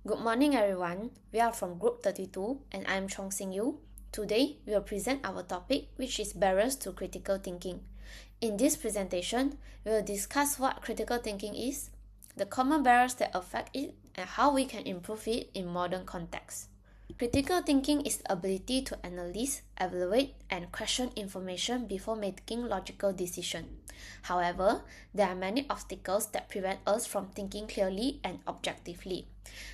Good morning, everyone. We are from Group 32, and I'm Chong Sing Yu. Today, we will present our topic, which is barriers to critical thinking. In this presentation, we will discuss what critical thinking is, the common barriers that affect it, and how we can improve it in modern contexts. Critical thinking is the ability to analyze, evaluate, and question information before making logical decisions. However, there are many obstacles that prevent us from thinking clearly and objectively.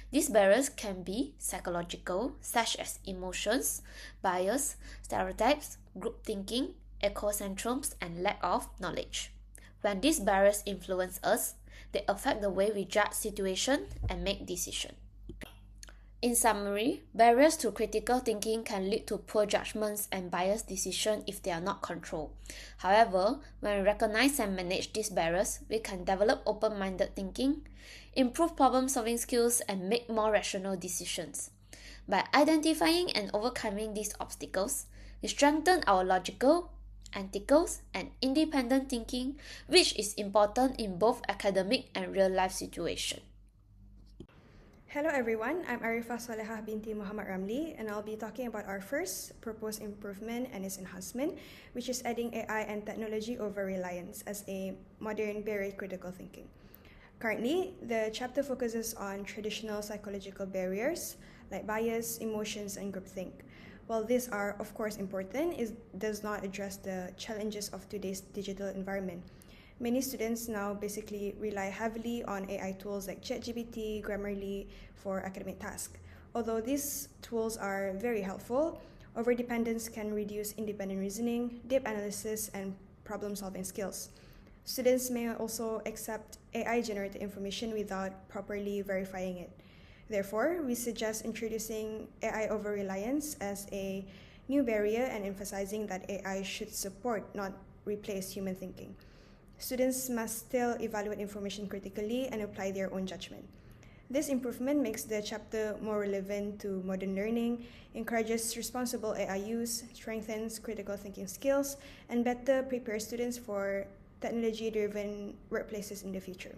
These barriers can be psychological, such as emotions, bias, stereotypes, group thinking, ecocentrism, and lack of knowledge. When these barriers influence us, they affect the way we judge situations and make decisions. In summary, barriers to critical thinking can lead to poor judgments and biased decisions if they are not controlled. However, when we recognize and manage these barriers, we can develop open-minded thinking, improve problem-solving skills, and make more rational decisions. By identifying and overcoming these obstacles, we strengthen our logical, ethical, and independent thinking, which is important in both academic and real-life situations. Hello everyone, I'm Arifah Salehah binti Muhammad Ramli, and I'll be talking about our first proposed improvement and its enhancement, which is adding AI and technology over reliance as a modern barrier to critical thinking. Currently, the chapter focuses on traditional psychological barriers like bias, emotions, and groupthink. While these are of course important, it does not address the challenges of today's digital environment. Many students now basically rely heavily on AI tools like ChatGPT, Grammarly for academic tasks. Although these tools are very helpful, overdependence can reduce independent reasoning, deep analysis, and problem-solving skills. Students may also accept AI-generated information without properly verifying it. Therefore, we suggest introducing AI over reliance as a new barrier and emphasizing that AI should support, not replace human thinking. Students must still evaluate information critically and apply their own judgment. This improvement makes the chapter more relevant to modern learning, encourages responsible AI use, strengthens critical thinking skills, and better prepares students for technology-driven workplaces in the future.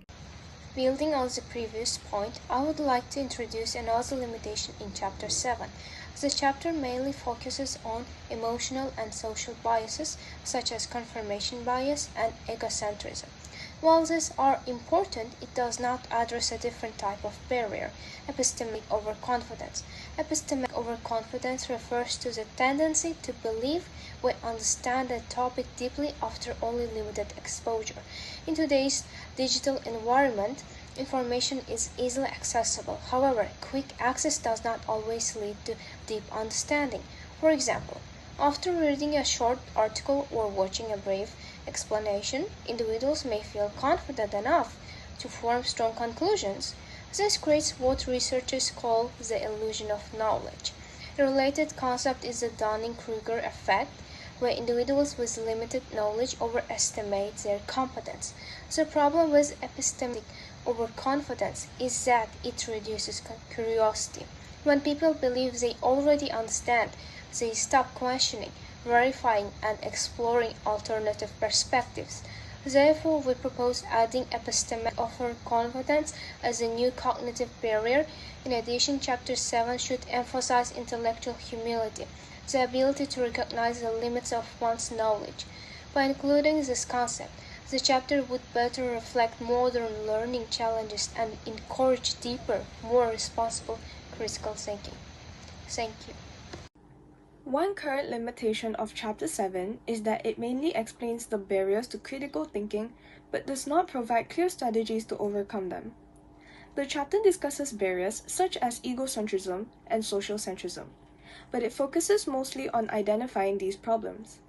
Building on the previous point, I would like to introduce another limitation in Chapter 7. The chapter mainly focuses on emotional and social biases such as confirmation bias and egocentrism. While these are important, it does not address a different type of barrier, epistemic overconfidence. Epistemic overconfidence refers to the tendency to believe we understand a topic deeply after only limited exposure. In today's digital environment, information is easily accessible. However, quick access does not always lead to deep understanding. For example, after reading a short article or watching a brief explanation, individuals may feel confident enough to form strong conclusions. This creates what researchers call the illusion of knowledge. A related concept is the Dunning-Kruger effect, where individuals with limited knowledge overestimate their competence. The problem with epistemic overconfidence is that it reduces curiosity. When people believe they already understand, they stop questioning, verifying, and exploring alternative perspectives. Therefore, we propose adding epistemic overconfidence as a new cognitive barrier. In addition, Chapter 7 should emphasize intellectual humility, the ability to recognize the limits of one's knowledge. By including this concept, the chapter would better reflect modern learning challenges and encourage deeper, more responsible critical thinking. Thank you. One current limitation of Chapter 7 is that it mainly explains the barriers to critical thinking but does not provide clear strategies to overcome them. The chapter discusses barriers such as egocentrism and social centrism, but it focuses mostly on identifying these problems.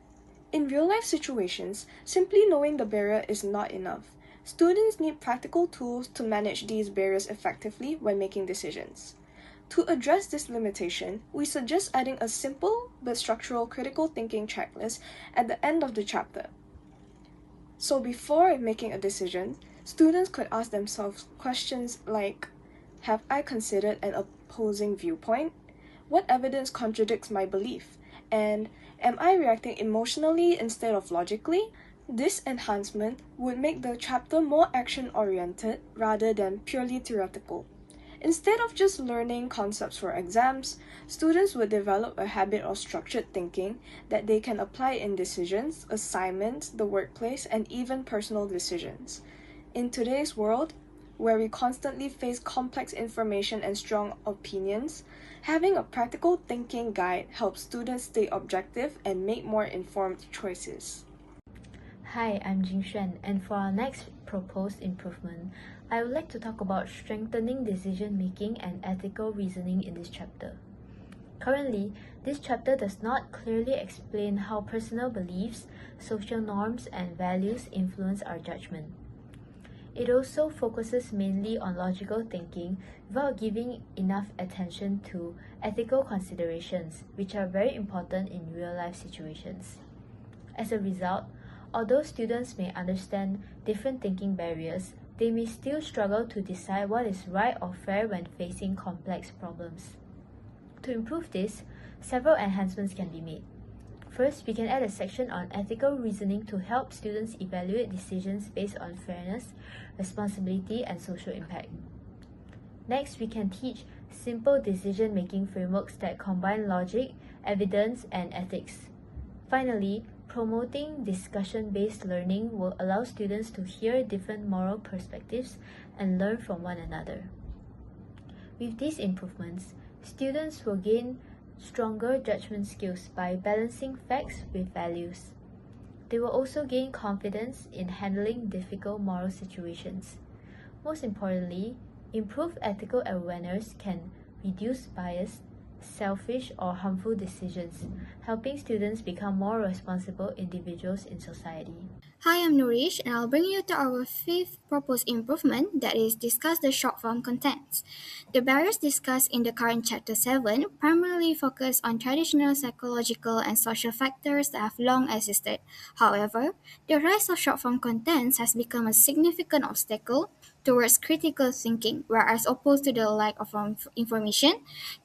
In real-life situations, simply knowing the barrier is not enough. Students need practical tools to manage these barriers effectively when making decisions. To address this limitation, we suggest adding a simple but structural critical thinking checklist at the end of the chapter. So before making a decision, students could ask themselves questions like, have I considered an opposing viewpoint? What evidence contradicts my belief? And am I reacting emotionally instead of logically? This enhancement would make the chapter more action-oriented rather than purely theoretical. Instead of just learning concepts for exams, students would develop a habit of structured thinking that they can apply in decisions, assignments, the workplace, and even personal decisions. In today's world, where we constantly face complex information and strong opinions, having a practical thinking guide helps students stay objective and make more informed choices. Hi, I'm Jing Xuan, and for our next proposed improvement, I would like to talk about strengthening decision making and ethical reasoning in this chapter. Currently, this chapter does not clearly explain how personal beliefs, social norms, and values influence our judgment. It also focuses mainly on logical thinking without giving enough attention to ethical considerations, which are very important in real life situations. As a result, although students may understand different thinking barriers, they may still struggle to decide what is right or fair when facing complex problems. To improve this, several enhancements can be made. First, we can add a section on ethical reasoning to help students evaluate decisions based on fairness, responsibility, and social impact. Next, we can teach simple decision-making frameworks that combine logic, evidence, and ethics. Finally, promoting discussion-based learning will allow students to hear different moral perspectives and learn from one another. With these improvements, students will gain stronger judgment skills by balancing facts with values. They will also gain confidence in handling difficult moral situations. Most importantly, improved ethical awareness can reduce bias, selfish, or harmful decisions, helping students become more responsible individuals in society. Hi, I'm Nourish, and I'll bring you to our fifth proposed improvement, that is, discuss the short form contents. The barriers discussed in the current Chapter 7 primarily focus on traditional psychological and social factors that have long existed. However, the rise of short form contents has become a significant obstacle towards critical thinking, whereas opposed to the lack of information,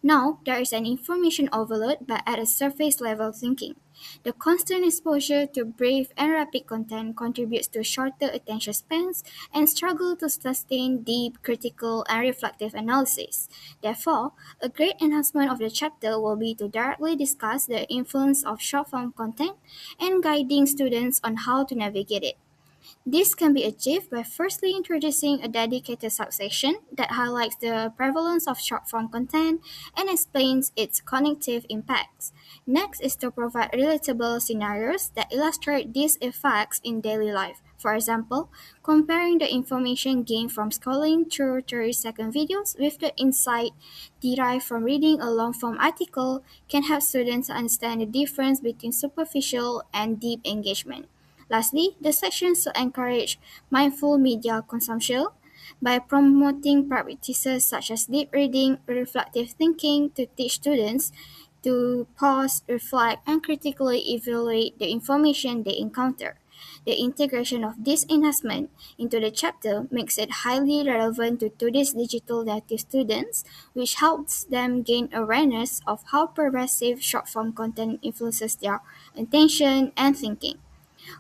now there is an information overload but at a surface level thinking. The constant exposure to brief and rapid content contributes to shorter attention spans and struggle to sustain deep, critical, and reflective analysis. Therefore, a great enhancement of the chapter will be to directly discuss the influence of short form content and guiding students on how to navigate it. This can be achieved by firstly introducing a dedicated subsection that highlights the prevalence of short form content and explains its cognitive impacts. Next is to provide relatable scenarios that illustrate these effects in daily life. For example, comparing the information gained from scrolling through 30-second videos with the insight derived from reading a long form article can help students understand the difference between superficial and deep engagement. Lastly, the section should encourage mindful media consumption by promoting practices such as deep reading, reflective thinking to teach students to pause, reflect, and critically evaluate the information they encounter. The integration of this enhancement into the chapter makes it highly relevant to today's digital native students, which helps them gain awareness of how pervasive short form content influences their attention and thinking.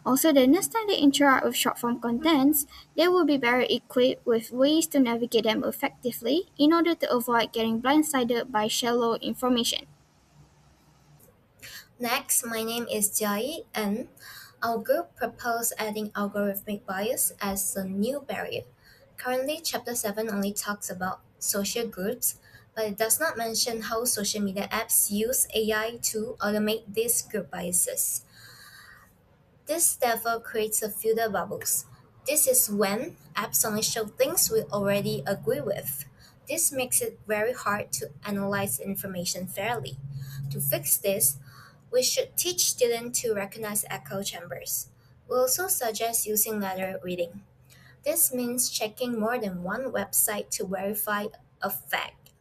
Also, the next time they interact with short form contents, they will be better equipped with ways to navigate them effectively in order to avoid getting blindsided by shallow information. Next, my name is Jiayi, and our group proposed adding algorithmic bias as a new barrier. Currently, Chapter 7 only talks about social groups, but it does not mention how social media apps use AI to automate these group biases. This therefore creates a filter bubbles. This is when apps only show things we already agree with. This makes it very hard to analyze information fairly. To fix this, we should teach students to recognize echo chambers. We also suggest using letter reading. This means checking more than one website to verify a fact.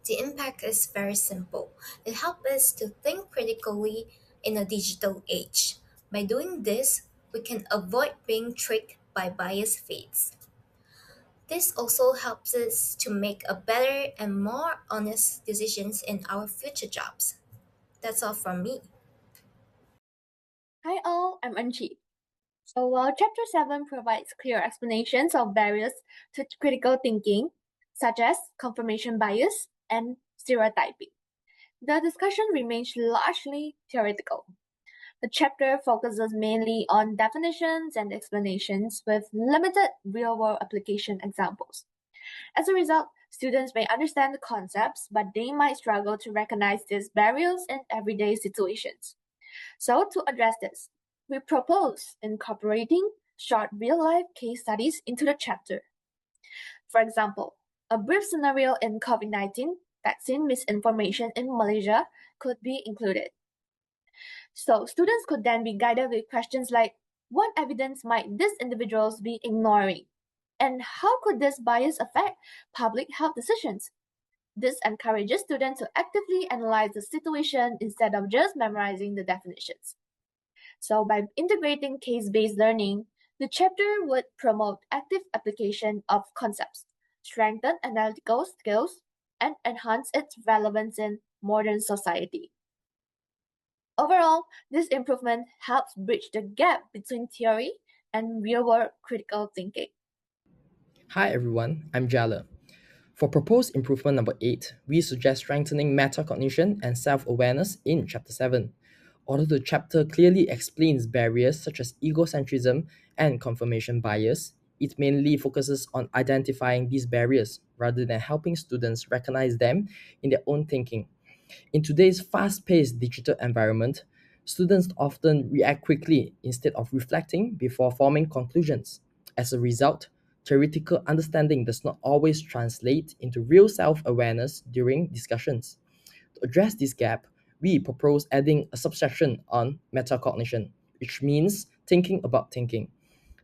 The impact is very simple. It helps us to think critically in a digital age. By doing this, we can avoid being tricked by biased feeds. This also helps us to make a better and more honest decisions in our future jobs. That's all from me. Hi all, I'm Anji. So while Chapter 7 provides clear explanations of barriers to critical thinking, such as confirmation bias and stereotyping. The discussion remains largely theoretical. The chapter focuses mainly on definitions and explanations with limited real-world application examples. As a result, students may understand the concepts, but they might struggle to recognize these barriers in everyday situations. So, to address this, we propose incorporating short real-life case studies into the chapter. For example, a brief scenario in COVID-19 vaccine misinformation in Malaysia could be included. So students could then be guided with questions like, what evidence might these individuals be ignoring? And how could this bias affect public health decisions? This encourages students to actively analyze the situation instead of just memorizing the definitions. So by integrating case-based learning, the chapter would promote active application of concepts, strengthen analytical skills, and enhance its relevance in modern society. Overall, this improvement helps bridge the gap between theory and real-world critical thinking. Hi everyone, I'm Jala. For proposed improvement number 8, we suggest strengthening metacognition and self-awareness in Chapter 7. Although the chapter clearly explains barriers such as egocentrism and confirmation bias, it mainly focuses on identifying these barriers rather than helping students recognize them in their own thinking. In today's fast-paced digital environment, students often react quickly instead of reflecting before forming conclusions. As a result, theoretical understanding does not always translate into real self-awareness during discussions. To address this gap, we propose adding a subsection on metacognition, which means thinking about thinking.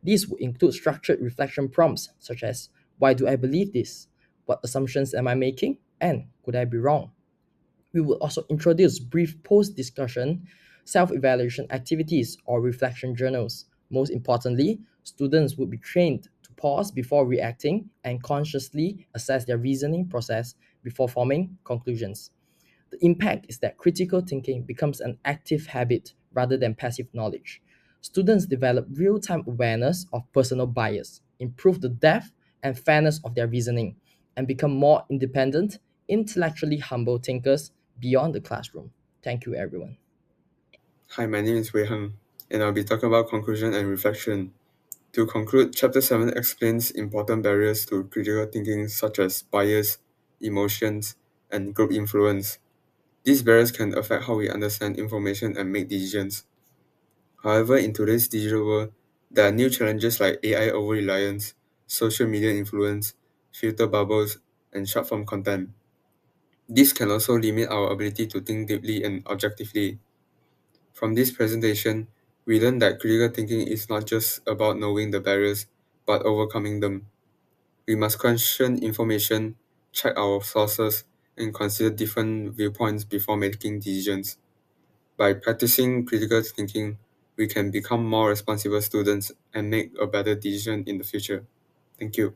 These would include structured reflection prompts such as, why do I believe this? What assumptions am I making? And could I be wrong? We will also introduce brief post-discussion self-evaluation activities or reflection journals. Most importantly, students would be trained to pause before reacting and consciously assess their reasoning process before forming conclusions. The impact is that critical thinking becomes an active habit rather than passive knowledge. Students develop real-time awareness of personal bias, improve the depth and fairness of their reasoning, and become more independent, intellectually humble thinkers beyond the classroom. Thank you, everyone. Hi, my name is Wei Heng, and I'll be talking about conclusion and reflection. To conclude, Chapter 7 explains important barriers to critical thinking such as bias, emotions, and group influence. These barriers can affect how we understand information and make decisions. However, in today's digital world, there are new challenges like AI over-reliance, social media influence, filter bubbles, and short-form content. This can also limit our ability to think deeply and objectively. From this presentation, we learned that critical thinking is not just about knowing the barriers, but overcoming them. We must question information, check our sources, and consider different viewpoints before making decisions. By practicing critical thinking, we can become more responsible students and make a better decision in the future. Thank you.